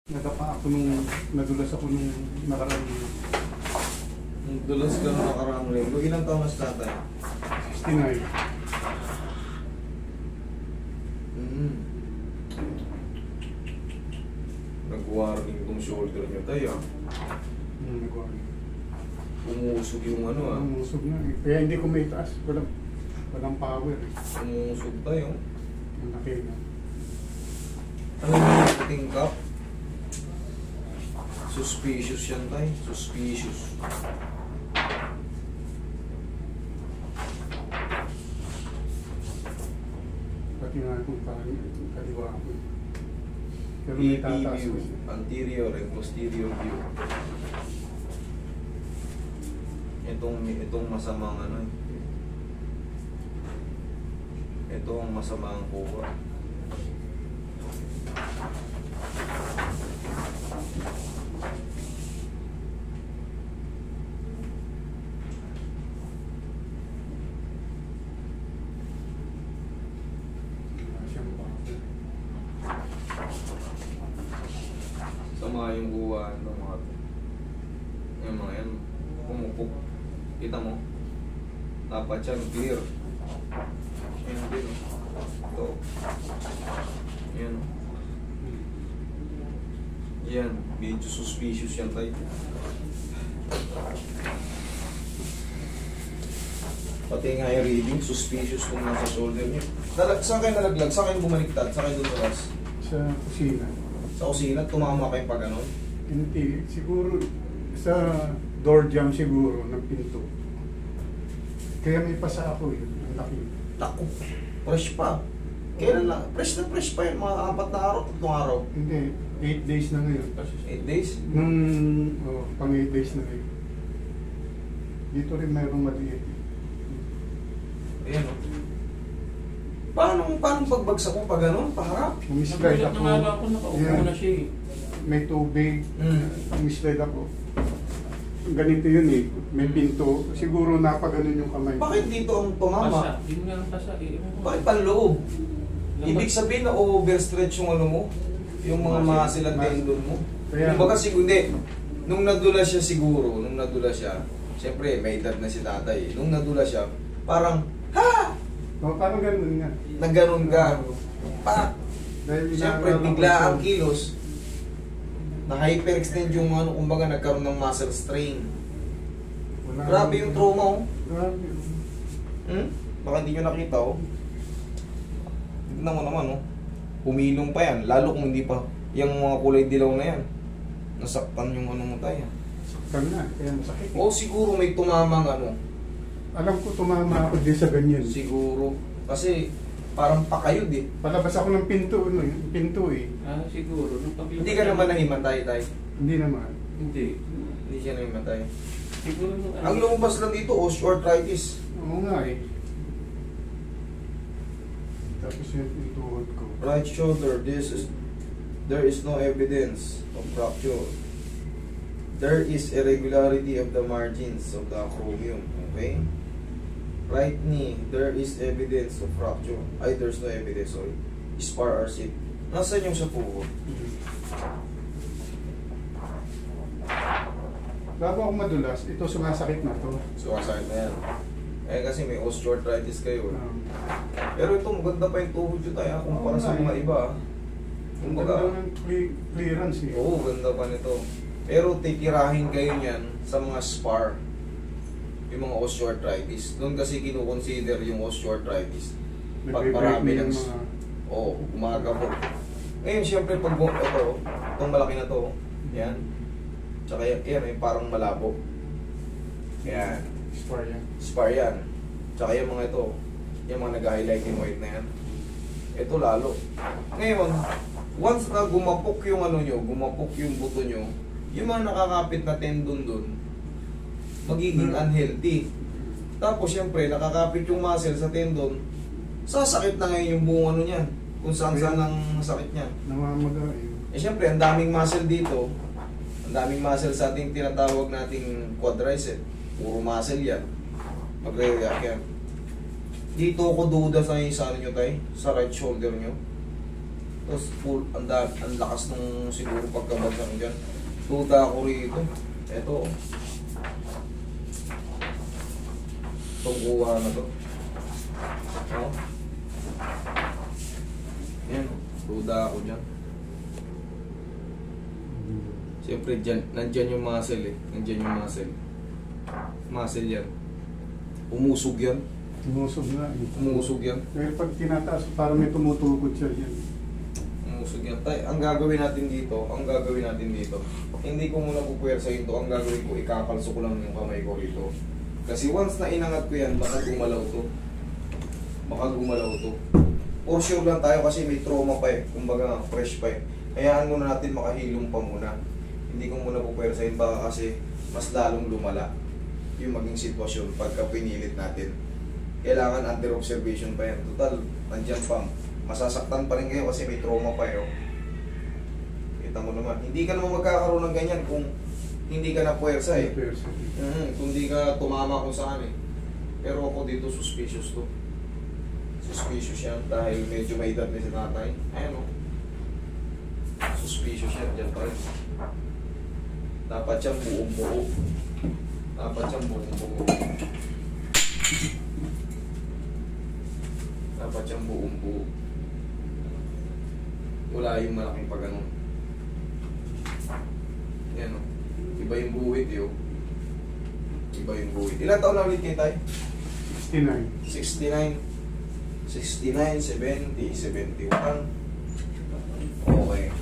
Nadapa ako nung nadulas ako nung nakarang Dulas ka na nakaraang linggo. Ilang taon na si tatay? 69. Nag-warning tong shoulder nyo tayo. Nagawa. Umusog yung ano ah. Umusog na eh. Kaya hindi ko may taas. Walang power eh. Umusog tayo. Ang laki na. Ano yung puting cup? Suspicious yan tayo. Suspicious. Pati nga kung kaliwa ako. Pero may EP tataas view, ko siya. anterior and posterior view. Itong masamang ano eh. Ito ang masamang kuha. Wala siyang power. Sama yung kuha ng mga yung mga yan. Pumupok. Kita mo? Dapat yan clear. Yan din. Ito. Yan. Yan. Medyo suspicious yan tayo. Pati nga yung reading, suspicious kung nasa shoulder niyo. Saan kayo nalaglag? Saan kayo bumaliktad? Saan kayo dumulas? Sa kusina. Sa kusina, tumama kayo pag ganon? Hindi. Siguro sa door jam siguro ng pinto. Kaya may pasa ako eh. Ang laki. Tako. Fresh pa. Kailan lang? Fresh pa yun. Mga 4 na araw, 3 araw. Hindi. 8 days na ngayon. 8 days? Pang 8 days na ngayon. Dito rin mayroong maliit. Ayan o. Paano pagbagsak mo pag gano'n? Paharap? Umislide ako. Ako nakaupo na siya eh. May tubig. Umislide ako. Ganito yun eh. May pinto. Siguro napaganon yung kamay. Bakit dito ang tumama? Pasa. Yun nga ang pasa eh. Bakit panloob? Ibig sabihin na overstretch yung ano mo? Yung mga muscle at tendon mo? Kaya- Yung baga siguro, hindi. Nung nadula siya siguro, siyempre may edad na si tatay. Nung nadula siya, parang, ha! Parang ganun nga. Nagganon ka. Pa! Dahil Siyempre, inaalala ko bigla siya. ang kilos. Na-hyperextend yung ano, kumbaga nagkaroon ng muscle strain. Wala Grabe nang- yung trauma, oh. Grabe. Baka hindi nyo nakita, oh. Tignan mo naman, oh. Humilong pa yan, lalo kung hindi pa yung mga kulay dilaw na yan. Nasaktan yung ano mo tayo. Saktan na. Kaya masakit. O siguro may tumamang ano. Alam ko tumama ako din sa ganyan. Siguro. Kasi parang pakayod eh. Palabas ako ng pinto, pinto eh. Ah, siguro. Nung paglabas Hindi ka naman nahimatay, tay. Hindi naman. Hindi. Hindi siya nahimatay. Siguro nung Ang lumabas lang dito, osteoarthritis. Oo nga eh. Tapos yung tuhod ko. Right shoulder, there is no evidence of fracture. There is irregularity of the margins of the acromion. Okay? Right knee, there is evidence of fracture. Ay, there's no evidence, sorry. Spar or sit. Nasaan yung sa puho? Bago ako madulas, ito sumasakit na to. Sumasakit na yan. Eh kasi may osteoarthritis kayo. Pero ito, maganda pa yung tuhod nyo tayo kumpara sa mga iba. Kumbaga ng clearance eh. Oo, ganda pa nito. Pero titirahin kayo niyan sa mga spar. Yung mga osteoarthritis. Doon kasi kinukonsider yung osteoarthritis. Pag marami ng... Oo, umagamot. Ngayon, siyempre, pag ito, itong malaki na to, yan. Tsaka yan, yung parang malabo. Yan. Spar yan. Spar yan. Tsaka yung mga ito, yung mga nag-highlight yung white na yan. Ito lalo. Ngayon, once na gumapok yung ano nyo, gumapok yung buto nyo, yung mga nakakapit na tendon dun, magiging unhealthy. Tapos syempre, nakakapit yung muscle sa tendon, sasakit na ngayon yung buong ano niyan, kung saan ang sakit niya. Namamaga eh. Eh syempre, ang daming muscle dito, ang daming muscle sa ating tinatawag nating quadricep. Puro muscle yan. Magre-react yan. Dito ako duda sa ano nyo tayo, sa right shoulder nyo. Tapos full, ang lakas nung siguro pagkabagsak dyan. Tuda ako rito. Ito. Itong kuha na to. Oh. Yan. Tuda ako dyan. Siyempre dyan, nandyan yung muscle eh. Nandyan yung muscle. Muscle yan. Umusog yan. Umusog na. Umusog yan. Kaya pag tinataas, parang may tumutukod siya yan. Umusog yan. Ang gagawin natin dito, hindi ko muna pupwersahin to. Ang gagawin ko, ikakalso ko lang yung kamay ko rito. Kasi once na inangat ko yan, baka gumalaw to. For sure lang tayo kasi may trauma pa eh. Kumbaga, fresh pa eh. Hayaan muna natin makahilom pa muna. Hindi ko muna pupwersahin, baka kasi mas lalong lumala yung maging sitwasyon pagka pinilit natin. Kailangan under observation pa yan. Total, nandiyan pa. Masasaktan pa rin kayo kasi may trauma pa yun. Kita mo naman. Hindi ka naman magkakaroon ng ganyan kung hindi ka na puwersa eh. Kung hindi ka tumama kung saan eh. Pero ako dito suspicious to. Suspicious yan dahil medyo may edad na si tatay. Ayan o. Suspicious yan. Diyan pa rin. Dapat siyang buong-buo. Dapat siyang buong-buo. Wala yung malaking pag-ano. Yan o. Iba yung buwit yun. Ilan taon na ulit kayo tayo? 69. 69, 70, 71. Okay.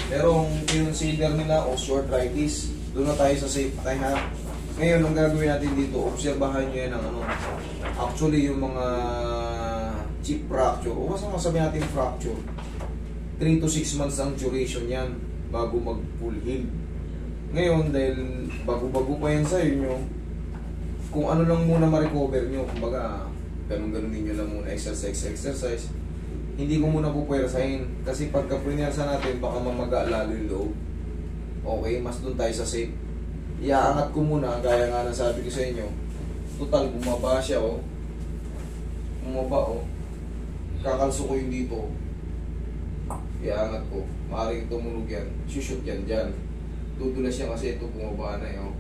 Pero ang consider nila osteoarthritis, doon na tayo sa safe tayo ha. Ngayon, ang gagawin natin dito, obserbahan nyo yan ang ano. Actually, yung mga chip fracture, o basta masabi natin fracture, 3 to 6 months ang duration yan bago mag-full heal. Ngayon, dahil bago-bago pa yan sa inyo, kung ano lang muna ma-recover nyo, kumbaga, ganun-ganun ninyo lang muna, exercise. Hindi ko muna pupwersahin, kasi pagka punyarsa natin, baka mamaga lalo yung loob. Okay, mas doon tayo sa safe. Iaangat ko muna, gaya nga na sabi ko sa inyo, total, bumaba siya, oh. Bumaba, oh. Kakalso ko yung dito. Iaangat ko. Maaaring tumunog yan. Shoot yan dyan. Tutulas siya kasi ito bumaba na, oh.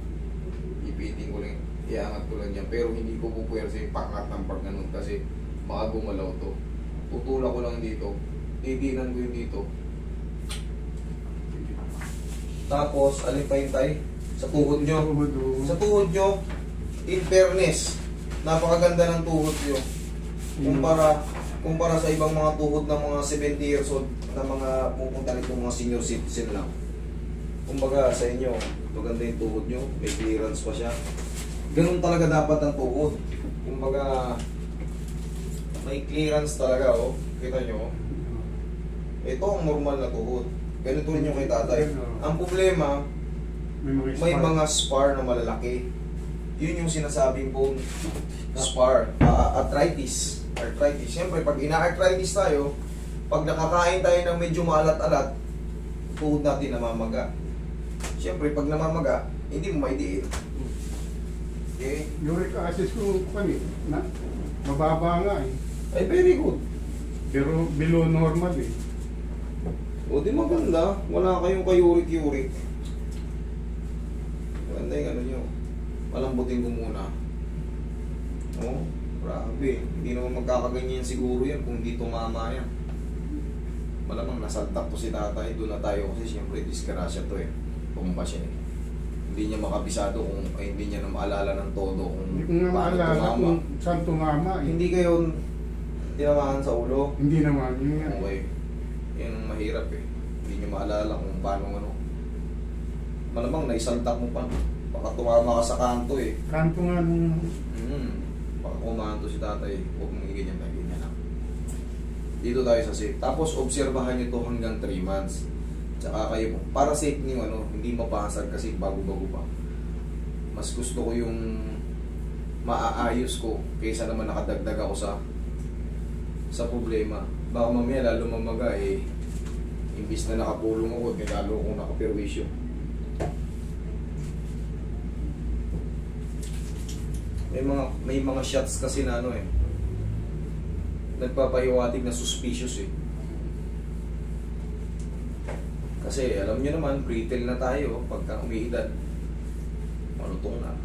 Ipitin ko lang. Iaangat ko lang dyan. Pero hindi ko pupwersa yung pakat ng pag ganun kasi baka gumalaw to. Tutula ko lang dito. Titinan ko yung dito. Tapos, alin pa yung tayo? Sa tuhod nyo. Sa tuhod nyo, in fairness, napakaganda ng tuhod nyo. Kumpara sa ibang mga tuhod ng mga 70 years old na mga pupunta nito mga senior citizen lang. Kumbaga sa inyo, maganda yung tuhod nyo, may clearance pa siya. Ganun talaga dapat ang tuhod. Kumbaga, may clearance talaga, oh. Kita nyo, ito ang normal na tuhod. Ganito rin yung kay tatay. Ang problema, may mga spar na malalaki. Yun yung sinasabing bone spar. Arthritis. Siyempre, pag ina-arthritis tayo, pag nakakain tayo ng medyo maalat-alat, tuhod natin namamaga. Siyempre, pag namamaga, hindi mo maidiin. Okay? Uric acid ko mababa nga eh. Ay, very good. Pero below normal eh. O, di maganda. Wala kayong kayurik-yurik. Maganda yung ano nyo. Palambutin ko muna. Oh, grabe. Hindi naman magkakaganyan siguro yan kung hindi tumama yan. Malamang nasaltak to si tatay. Doon na tayo kasi siyempre disgrasya to eh. Tumba siya eh. Hindi niya makabisado kung hindi niya na maalala ng todo kung hindi ko nga maalala kung saan tumama eh. Hindi kayo tinamaan sa ulo? Hindi naman. Yun nga. Okay. Yan ang mahirap eh. Hindi niyo maalala kung paano ano. Malamang naisaltak mo pa. Baka tumama ka sa kanto eh. Kanto nga nung... Baka kumanto si tatay. Huwag mong iganyan na ganyan lang. Dito tayo sa safe. Tapos obserbahan nyo to hanggang 3 months. Tsaka kayo, para safe nyo ano, hindi mapasag kasi bago-bago pa. Mas gusto ko yung maaayos ko kaysa naman nakadagdag ako sa problema. Baka mamaya lalo mamaga eh, imbis na nakapulong ako, lalo akong nakapirwisyo. May mga shots kasi na ano eh, nagpapahiwatig na suspicious eh. Kasi alam nyo naman, brittle na tayo pagka umiidad. Malutong na.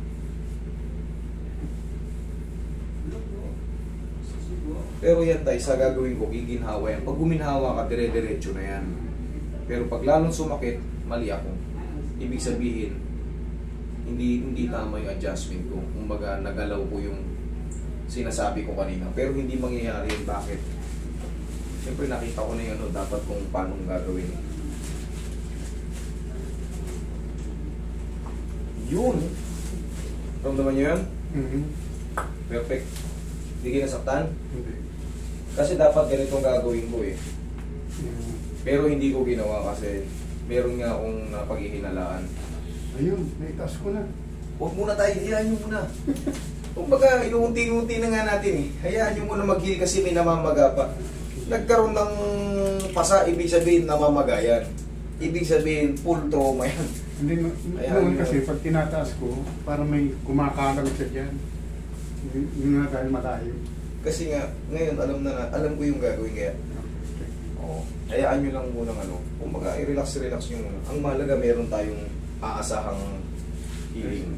Pero yan tayo, sa gagawin ko, giginhawa yan. Pag guminhawa ka, dire-diretso na yan. Pero pag lalong sumakit, mali ako. Ibig sabihin, hindi tama yung adjustment ko. Kumbaga, nagalaw ko yung sinasabi ko kanina. Pero hindi mangyayari yun. Bakit? Siyempre nakita ko na yung ano, dapat kung paano gagawin. Yun! Ramdaman nyo yan? Mhm. Perfect. Hindi kayo nasaktan? Hindi. Kasi dapat ganitong gagawin ko eh. Yeah. Pero hindi ko ginawa kasi meron nga akong napaghihinalaan. Ayun, naitaas ko na. Huwag muna tayo, hayaan nyo muna. Kumbaga, inuunti-unti na nga natin eh. Hayaan nyo muna mag-heal kasi may namamaga pa. Nagkaroon ng pasa, ibig sabihin namamaga yan. Ibig sabihin, full trauma yan. Hindi, Ayan, noon kasi pag tinataas ko, parang may kumakalang siya dyan. Hindi na dahil malayo. Kasi nga, ngayon alam ko yung gagawin kaya. Oo. Hayaan nyo lang muna ano. Kumbaga, i-relax nyo muna. Ang mahalaga, meron tayong aasahang healing.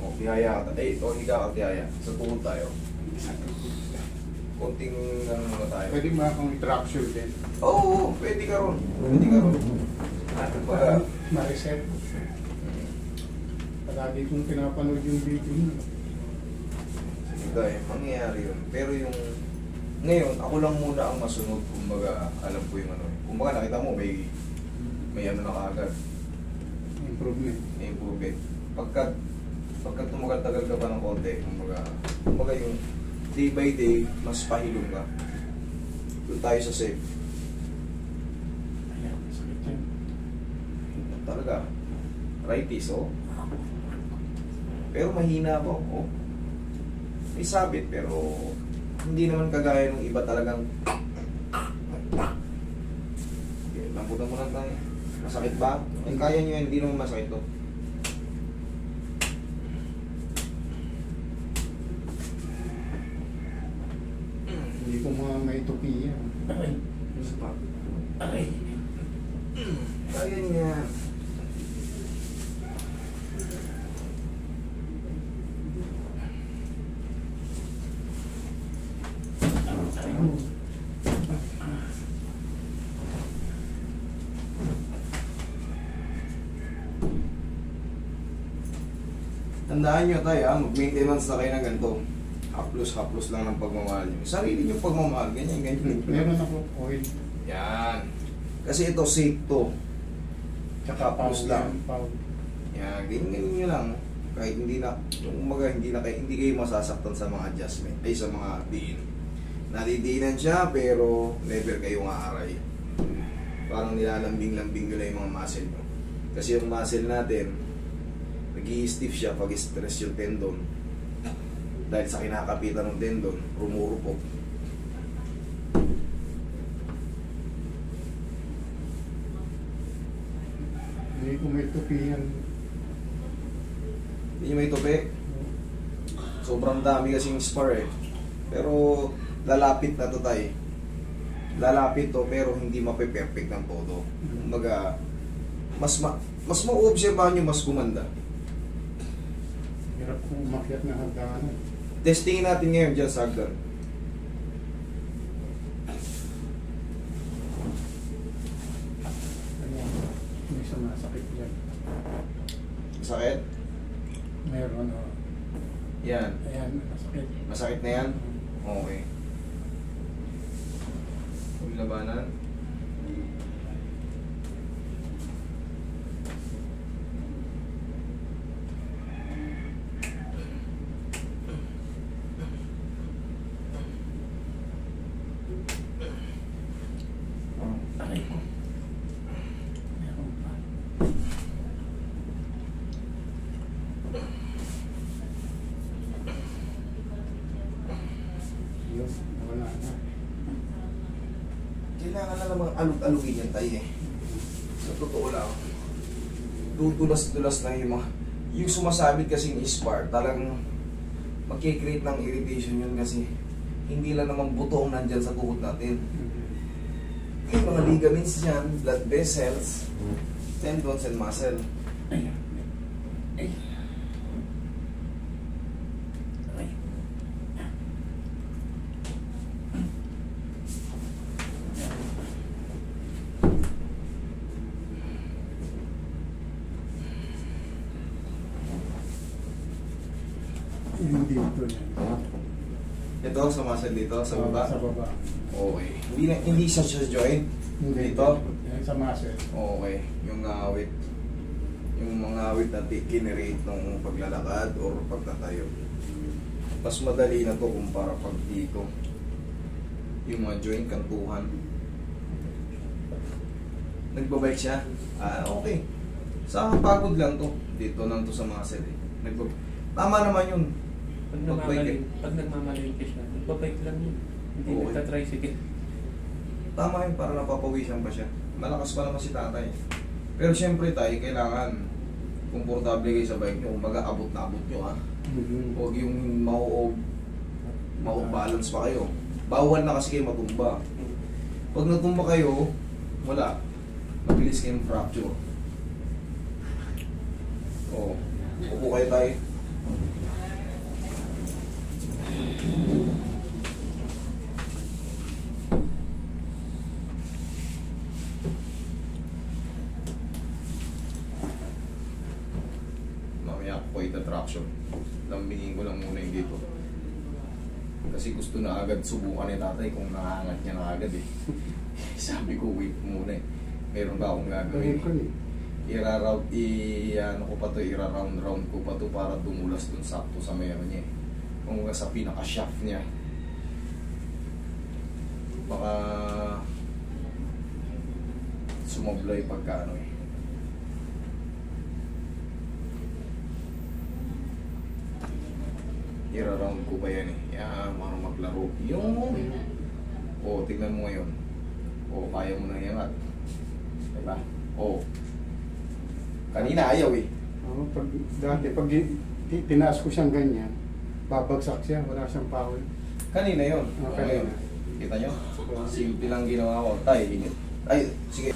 O, tihaya ka. Higa ka tihaya. Sa tuhod tayo. Konting ano muna tayo. Pwede mo akong traction din. Oo, pwede ka ron. Pwede ka ron. Para ma-reset. Palagi kong pinapanood yung video mo. Sige, mangyayari yun. Pero yung ngayon, ako lang muna ang masunod. Kumbaga, alam ko yung ano. Kumbaga, nakita mo, may ano na kaagad. Improvement. May improvement. Pagka tumagal-tagal ka pa ng konti, kumbaga yung day by day, mas pahilong ka. Doon tayo sa safe. Ayan, sakit yan. Talaga. Righties, oh. Pero mahina po, oh. May sabit, pero hindi naman kagaya ng iba talagang okay, lambutan mo lang tayo. Masakit ba? Kung kaya nyo yan, hindi naman masakit to. Hindi ko mga maitupi yan. Aray. Kaya nyo yan. Tandaan nyo tayo, mag-maintenance na kayo ng ganito. Haplos lang ng pagmamahal nyo. Sarili nyo pagmamahal, ganyan. Meron ako oil. Yan. Kasi ito, safe to. Tsaka Haplos lang. Pau. Yan, ganyan nyo lang. Kahit hindi na, umaga, hindi kayo masasaktan sa mga adjustment, ay sa mga diin. Nadidiinan siya, pero never kayong aaray. Parang nilalambing-lambing nyo lang yung mga muscle nyo. Kasi yung muscle natin, nag-i-stiff siya pag stress yung tendon. Dahil sa kinakapitan ng tendon, rumurupok. Hindi ko maitupi yan. Hindi nyo may tupi. Sobrang dami kasing spar eh. Pero lalapit na to tayo. Lalapit to pero hindi mape-perfect ng todo. Kumbaga, mas ma-obserbahan nyo, mas gumanda. Hirap kong umakyat na hagdanan. Testingin natin ngayon dyan sa hagdan. Ayan, may sumasakit dyan. Masakit? Meron o. Yan. Ayan, masakit. Masakit na yan? Okay. Huwag labanan. Aray. Meron pa. Yun, wala na. Kailangan na namang alug-alugin yan tayo eh. Sa totoo lang. Dudulas-dulas na yung mga... Yung sumasabit kasing spar, talagang magkikreate ng irritation yun kasi Hindi lang naman buto ang nandyan sa tuhod natin. Yung mga ligaments dyan, blood vessels, tendons and muscle. Ay. Ay. Ay. Yung dito niya. Ito, sa muscle dito, sa baba. Sa baba. Okay. Hindi siya sa joint. Hindi. Dito? Yan, sa muscle. Okay. Yung awit. Yung mga awit na generate ng paglalakad or pagtatayo. Mas madali na to kumpara pag dito. Yung mga joint kantuhan. Nagbabike siya? Ah, okay. Sa pagod lang to. Dito lang to sa muscle eh. Tama naman yun. Pag nagmamalingkis na, nagbabike lang yun. Hindi Oo. nagta-tricycle. Tama yun, para napapawisan pa siya. Malakas pa naman si tatay. Pero siyempre tayo, kailangan komportable kayo sa bike nyo. Kumbaga, abot na abot nyo ha. Huwag yung balance pa kayo. Bawal na kasi kayo matumba. Pag natumba kayo, wala. Mabilis kayong fracture. Oo. Upo kayo tayo. Mamaya ako ita traction. Lambingin ko lang muna yung dito. Kasi gusto na agad subukan ni tatay kung nakaangat niya na agad eh. Sabi ko wait muna eh. Meron ba akong gagawin? Ano ko pa to, ira-round ko pa to para dumulas dun sakto sa meron niya eh. Kung sa pinaka-shaft niya. Baka sumablay pagka ano eh. Ira-round ko pa yan eh. Yan, marunong maglaro. Yung tignan mo ngayon. Kaya mo na iangat. Diba? Kanina ayaw eh. Dati pag tinaas ko siyang ganyan, babagsak siya, wala siyang power. Kanina yun. Kanina. Kita nyo? Simple lang ginawa ko. Tay, hingit. Ay, sige.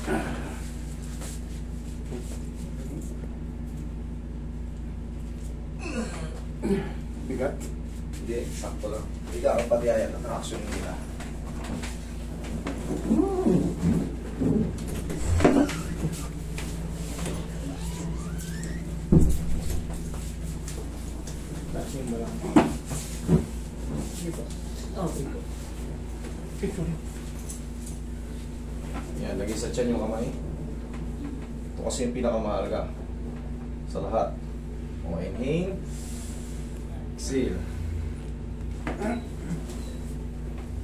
Bigat. Hindi, sakto lang. Hindi ka ang patiayan ng traction nila. Kasi mo lang. Yan, lagay sa tiyan yung kamay. Ito kasi yung pinakamahalaga sa lahat. Inhale. Exhale.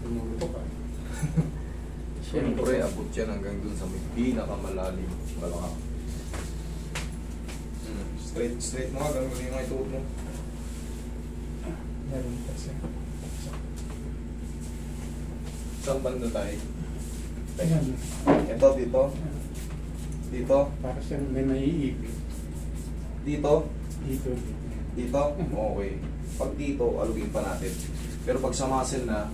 Tumulito ka. Siyempre, abot yan hanggang dun sa may pinakamalalim balakang. Straight mo nga, ganun yung mga ituot mo. Meron kasi. Saan banda tayo? Ayan. Ito, dito. Dito. Para siyang may naiibig. Dito. Dito. Dito. Okay. Pag dito, alugin pa natin. Pero pag sa muscle na,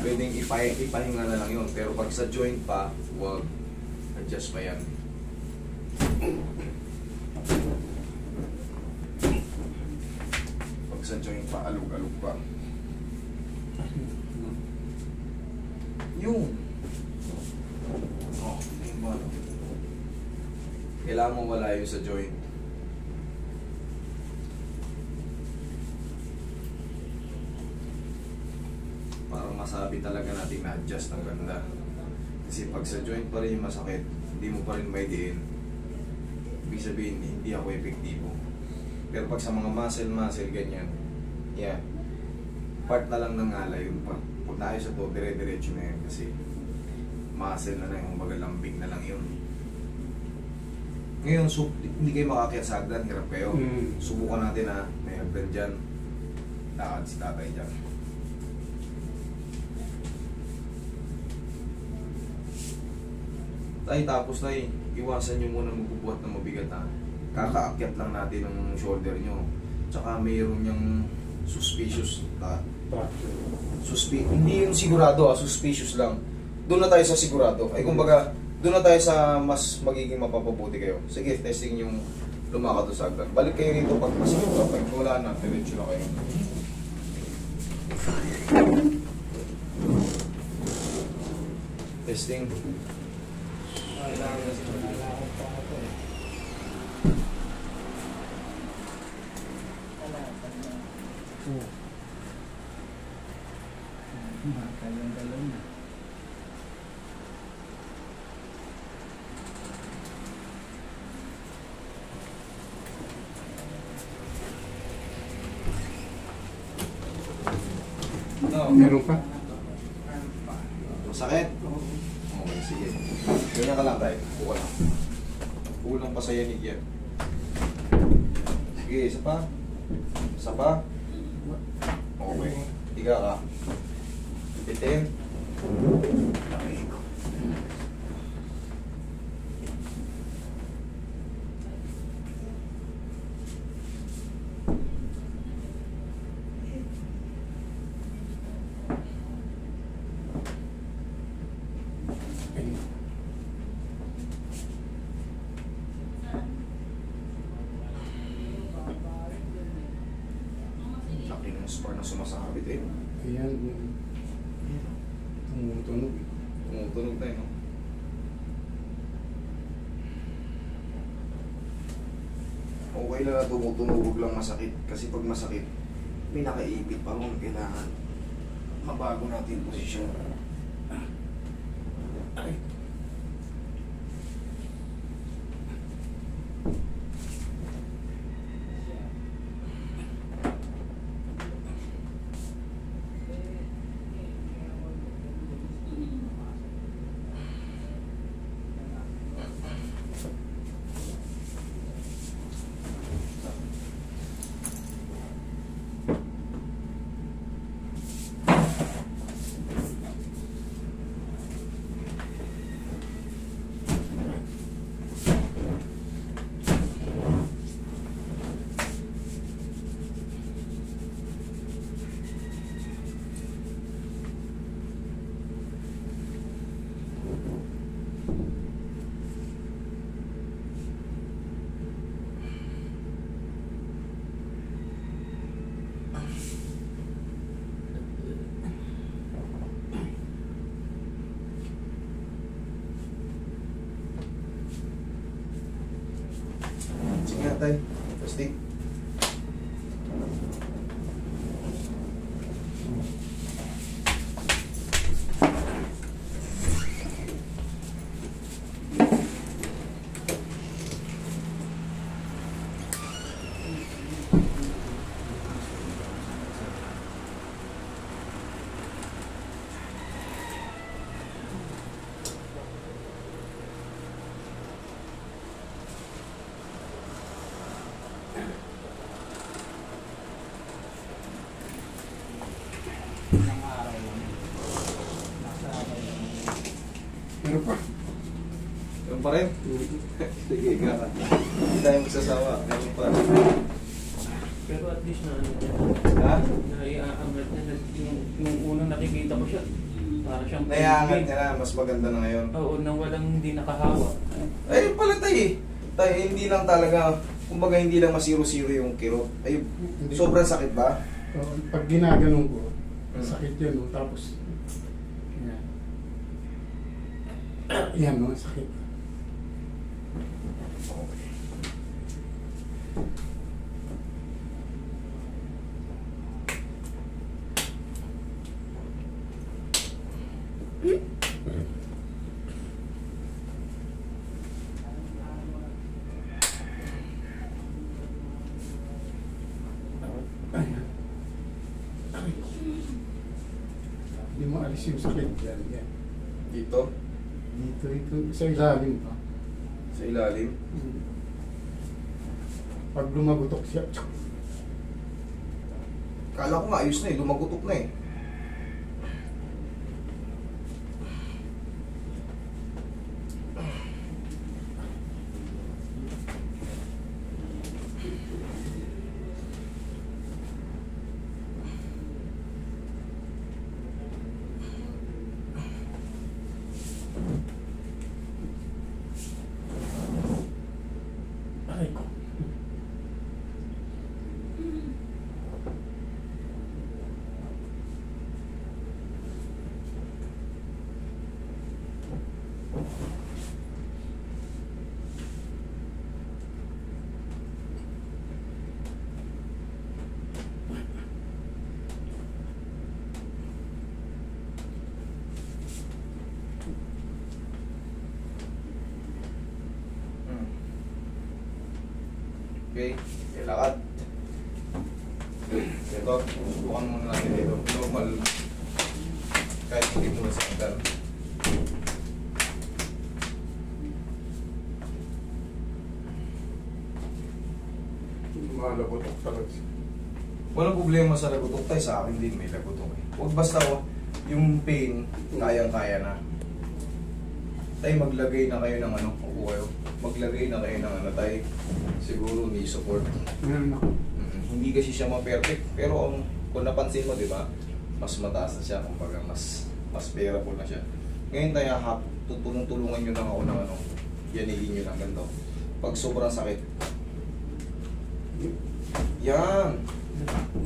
pwedeng ipahinga na lang yun. Pero pag sa joint pa, huwag. Adjust pa yan. Pag sa joint pa, alug-alug pa. Yung. Yung ba? Kailangan mo malayo sa joint. Para masabi talaga natin na-adjust ng ganda. Kasi pag sa joint pa rin yung masakit, hindi mo pa rin may diin. Ibig sabihin, hindi ako epektibo. Pero pag sa mga muscle, ganyan, yeah, part na lang ng alay yun pa. Kung tayo sa to, dire-diretso na yun kasi muscle na lang, kumbaga lambing na lang yun. Ngayon, hindi kayo makakyat sa hagdan, hirap kayo. Subukan natin na may hagdan dyan. Lakad si tatay dyan. Tapos tayo, iwasan nyo muna magbubuhat ng mabigat ha. Kakaakyat lang natin ng shoulder nyo. Tsaka mayroon yung suspicious na Hindi yung sigurado suspicious lang. Doon na tayo sa sigurado. Ay kumbaga, doon na tayo sa mas magiging mapapabuti kayo. Sige, testing yung lumakad doon sa agdan. Balik kayo rito pag masakit. Pag wala na, diretso na kayo. Testing. No. Meron pa? Masakit? Okay, sige. Ganyan ka lang tayo. Buka lang. Kulang pa sa yanig yan. Sige, isa pa. Isa pa. Okay. Higa ka. Bitin. Laki ng spar na sumasabit eh. Ayan. Tumutunog. Tumutunog tayo, no? Okay lang na tumutunog, huwag lang masakit. Kasi pag masakit, may nakaipit pa ron. Kailangan mabago natin yung posisyon. Ay. Sige nga tayo. Testing. Meron pa? Meron pa rin? Sige, ika ka. Hindi tayo magsasawa. Meron pa. Pero at least na ano niya, Ha? naiaangat niya. Yung unang nakikita ko siya, para siyang Naiangat niya na. Mas maganda na ngayon. Oo, nang walang hindi nakahawa. Ay, yun pala tayo eh. Tayo, hindi lang talaga, kumbaga hindi lang masiro-siro yung kirot. Ay, Hindi. sobrang sakit ba? Pag ginaganong ko, sakit yan. No? Tapos, yan no, sakit. Okay. Ayan. Hindi mo alis yung sakit. Yan, yan. Dito, Dito, sa ilalim pa. sa ilalim. Pag lumagutok siya, Kala ko nga ayos na eh, lumagutok na eh. Aray ko. Okay, lakad. Ito, bukan muna natin dito. Normal. Kahit hindi mo sa hanggan. Malagotok talaga. Walang problema sa lagutok tayo. Sa akin din may lagutok eh. Huwag basta yung pain, kayang-kaya na. Tayo maglagay na kayo ng ano, upo kayo. Maglagay na kayo ng ano tayo. Siguro knee support. Meron ako. Hindi kasi siya ma-perfect. Pero kung napansin mo, di ba? Mas mataas na siya. Kumbaga, mas bearable na siya. Ngayon tayo, tulungan nyo lang ako ng ano. Yanigin nyo lang ganito. Pag sobrang sakit. Yan.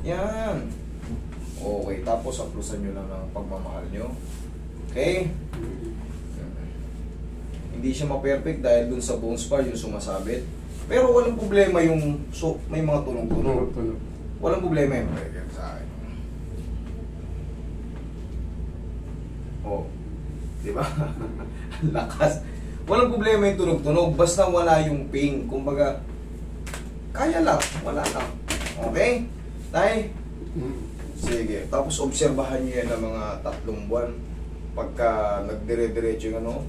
Yan. Okay, tapos aplusan nyo lang ng pagmamahal nyo. Okay? Hindi siya ma-perfect dahil dun sa bone spar yung sumasabit. Pero walang problema yung may mga tunog-tunog. Tunog. Walang problema yung sa akin. Oh. Di ba? Lakas. Walang problema yung tunog-tunog. Basta wala yung pain. Kumbaga, kaya lang. Wala lang. Okay? Tay? Sige. Tapos obserbahan nyo yan ng mga 3 buwan. Pagka nagdire-diretso yung ano,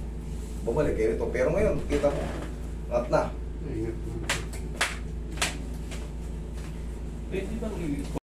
bumalik kayo ito. Pero ngayon, kita mo, at na. Ingat. Pwede bang